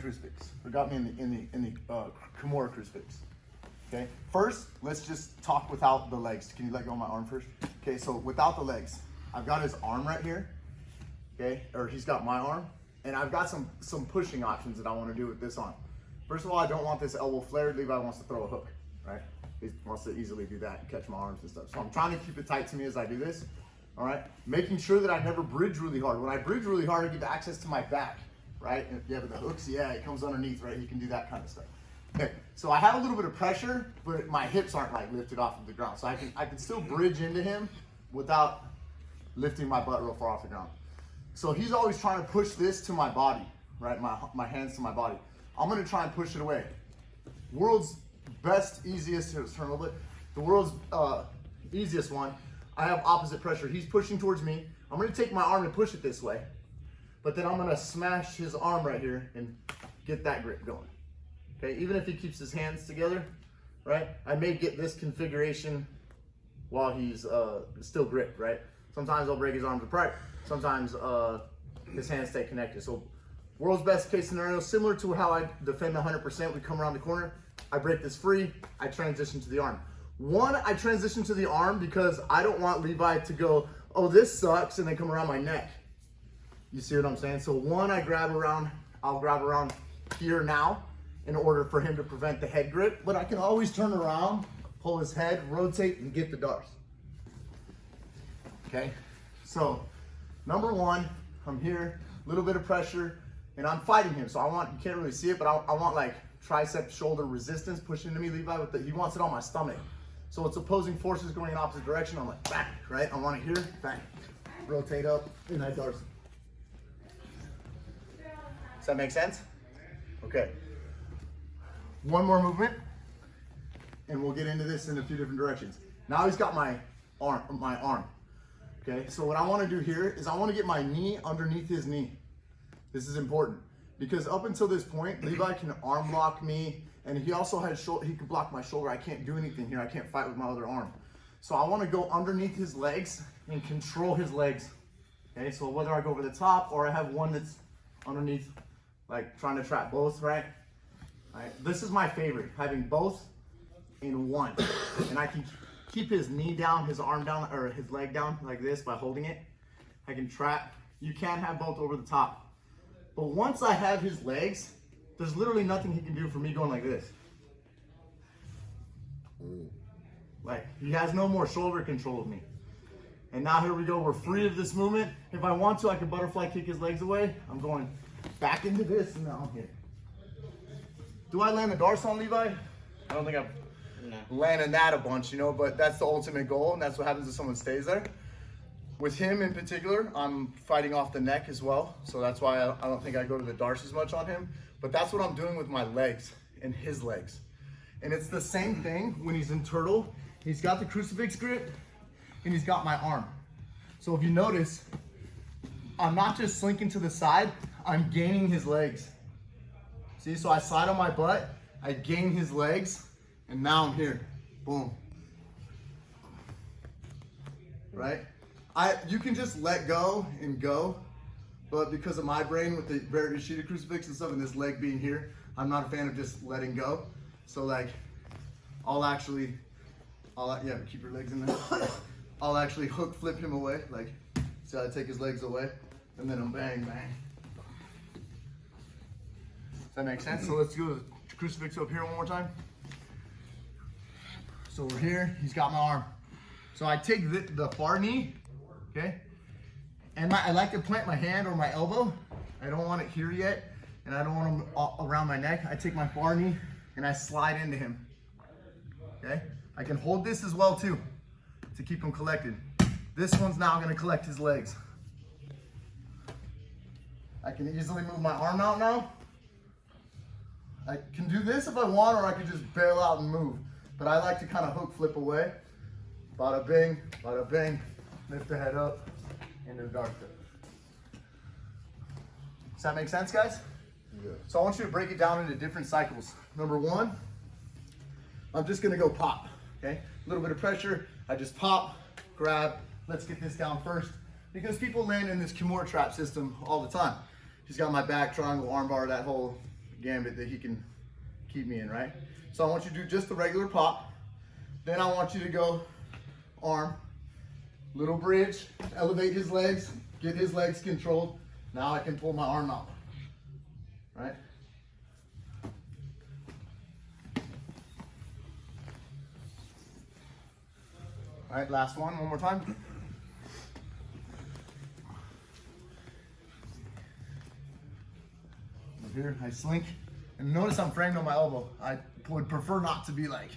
Crucifix. It got me in the Kimura Crucifix. Okay. First, let's just talk without the legs. Can you let go of my arm first? Okay. So without the legs, I've got his arm right here. Okay. Or he's got my arm, and I've got some pushing options that I want to do with this arm. First of all, I don't want this elbow flared. Levi wants to throw a hook, right? He wants to easily do that and catch my arms and stuff. So I'm trying to keep it tight to me as I do this. All right. Making sure that I never bridge really hard. When I bridge really hard, I give access to my back. Right? And if you have the hooks, yeah, it comes underneath, right? You can do that kind of stuff. Okay, so I have a little bit of pressure, but my hips aren't like lifted off of the ground. So I can still bridge into him without lifting my butt real far off the ground. So he's always trying to push this to my body, right? My hands to my body. I'm gonna try and push it away. World's best, easiest, turn a little bit. The world's easiest one, I have opposite pressure. He's pushing towards me. I'm gonna take my arm and push it this way. But then I'm gonna smash his arm right here and get that grip going. Okay, even if he keeps his hands together, right? I may get this configuration while he's still gripped, right? Sometimes I'll break his arms apart. Sometimes his hands stay connected. So world's best case scenario, similar to how I defend 100%, we come around the corner, I break this free, I transition to the arm. One, I transition to the arm because I don't want Levi to go, oh, this sucks, and then come around my neck. You see what I'm saying? So one, I'll grab around here now in order for him to prevent the head grip, but I can always turn around, pull his head, rotate, and get the darts. Okay, so number one, I'm here, a little bit of pressure, and I'm fighting him. So you can't really see it, but I want like tricep shoulder resistance pushing into me, Levi, he wants it on my stomach. So it's opposing forces going in opposite direction. I'm like, bang, right? I want it here, bang. Rotate up, and I darts. Does that make sense? Okay. One more movement, and we'll get into this in a few different directions. Now he's got my arm. Okay, so what I want to do here is I want to get my knee underneath his knee. This is important because up until this point, Levi can arm block me, and he also has he can block my shoulder. I can't do anything here. I can't fight with my other arm. So I want to go underneath his legs and control his legs. Okay, so whether I go over the top or I have one that's underneath, like trying to trap both, right? All right, this is my favorite, having both in one. And I can keep his knee down, his arm down, or his leg down like this by holding it. I can trap. You can have both over the top. But once I have his legs, there's literally nothing he can do for me going like this. Like, he has no more shoulder control of me. And now here we go, we're free of this movement. If I want to, I can butterfly kick his legs away. I'm going back into this, and now I'm here. Do I land the darts on Levi? I don't think I've landed that a bunch, but that's the ultimate goal, and that's what happens if someone stays there. With him in particular, I'm fighting off the neck as well, so that's why I don't think I go to the darts as much on him. But that's what I'm doing with my legs and his legs. And it's the same thing when he's in turtle. He's got the crucifix grip, and he's got my arm. So if you notice, I'm not just slinking to the side, I'm gaining his legs. See, so I slide on my butt, I gain his legs, and now I'm here. Boom. Right? You can just let go and go, but because of my brain with the very sheeted crucifix and stuff and this leg being here, I'm not a fan of just letting go. So like, yeah, keep your legs in there. I'll actually hook flip him away, like, so I take his legs away, and then I'm bang, bang. Does that make sense? So let's go to the crucifix up here one more time. So we're here, he's got my arm. So I take the far knee, okay? And I like to plant my hand or my elbow. I don't want it here yet, and I don't want him around my neck. I take my far knee and I slide into him, okay? I can hold this as well too, to keep him collected. This one's now gonna collect his legs. I can easily move my arm out now. I can do this if I want, or I can just bail out and move. But I like to kind of hook flip away. Bada bing, lift the head up, into the dart flip. Does that make sense, guys? Yeah. So I want you to break it down into different cycles. Number one, I'm just gonna go pop, okay? A little bit of pressure, I just pop, grab. Let's get this down first, because people land in this Kimura trap system all the time. He's got my back, triangle, arm bar, that whole gambit that he can keep me in, right? So I want you to do just the regular pop. Then I want you to go arm, little bridge, elevate his legs, get his legs controlled. Now I can pull my arm out, right? All right, last one more time. Up here, I slink. And notice I'm framed on my elbow. I would prefer not to be like,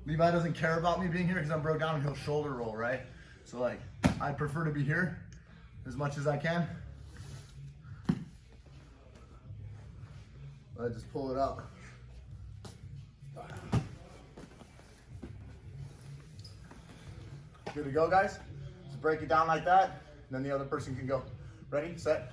Levi doesn't care about me being here because I'm broke down and he'll shoulder roll, right? So like, I prefer to be here as much as I can. I just pull it out. Good to go, guys? Just break it down like that, and then the other person can go. Ready, set,